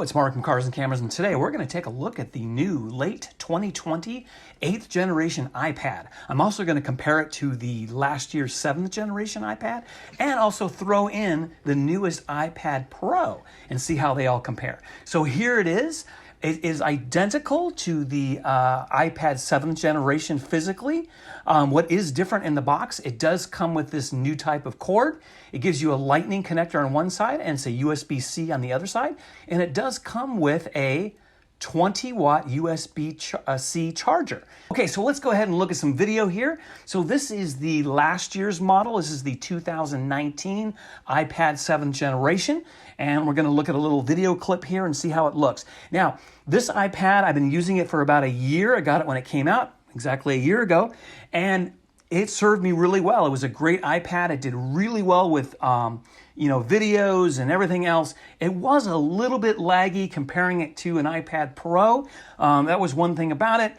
Hello, it's Mark from Cars and Cameras, and today we're going to take a look at the new late 2020 8th generation iPad. I'm also going to compare it to the last year's 7th generation iPad and also throw in the newest iPad Pro and see how they all compare. So here it is. It is identical to the iPad 7th generation physically. What is different in the box, it does come with this new type of cord. It gives you a lightning connector on one side and it's a USB-C on the other side. And it does come with a 20-watt USB-C charger. Okay, so let's go ahead and look at some video here. So this is the last year's model. This is the 2019 iPad 7th generation. And we're gonna look at a little video clip here and see how it looks. Now, this iPad, I've been using it for about a year. I got it when it came out, exactly a year ago. And it served me really well. It was a great iPad. It did really well with videos and everything else. It was a little bit laggy comparing it to an iPad Pro. That was one thing about it.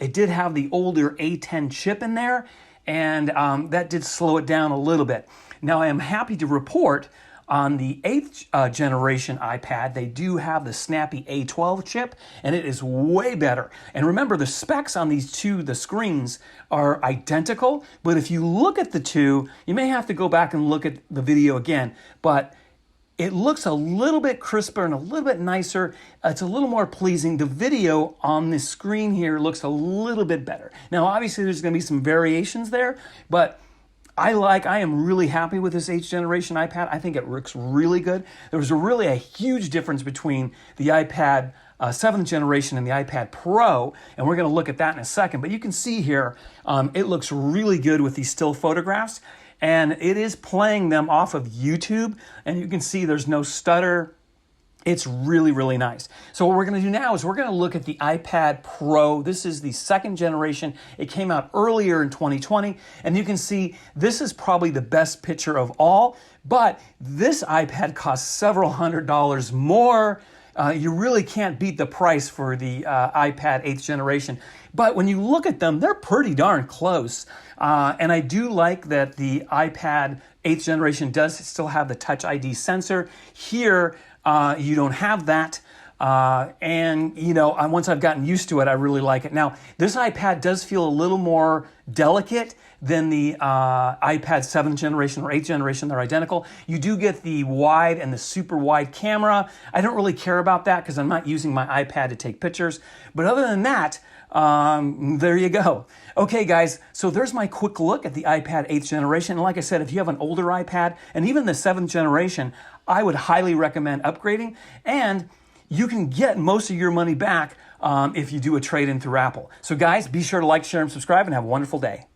It did have the older A10 chip in there, and that did slow it down a little bit. Now, I am happy to report on the 8th generation iPad, they do have the snappy A12 chip, and it is way better. And remember, the specs on these two, the screens, are identical, but if you look at the two, you may have to go back and look at the video again, but it looks a little bit crisper and a little bit nicer. It's a little more pleasing. The video on this screen here looks a little bit better. Now, obviously, there's gonna be some variations there, but I am really happy with this 8th generation iPad. I think it looks really good. There was really a huge difference between the iPad 7th generation and the iPad Pro, and we're gonna look at that in a second. But you can see here, it looks really good with these still photographs, and it is playing them off of YouTube, and you can see there's no stutter. It's really, really nice. So what we're gonna do now is we're gonna look at the iPad Pro. This is the 2nd generation. It came out earlier in 2020, and you can see this is probably the best picture of all, but this iPad costs several $100s more. You really can't beat the price for the iPad 8th generation. But when you look at them, they're pretty darn close. And I do like that the iPad 8th generation does still have the Touch ID sensor. Here, you don't have that. Once I've gotten used to it, I really like it. Now, this iPad does feel a little more delicate than the iPad 7th generation or 8th generation. They're identical. You do get the wide and the super wide camera. I don't really care about that because I'm not using my iPad to take pictures. But other than that, there you go. Okay, guys, so there's my quick look at the iPad 8th generation. And like I said, if you have an older iPad and even the 7th generation, I would highly recommend upgrading. And you can get most of your money back if you do a trade-in through Apple. So guys, be sure to like, share, and subscribe, and have a wonderful day.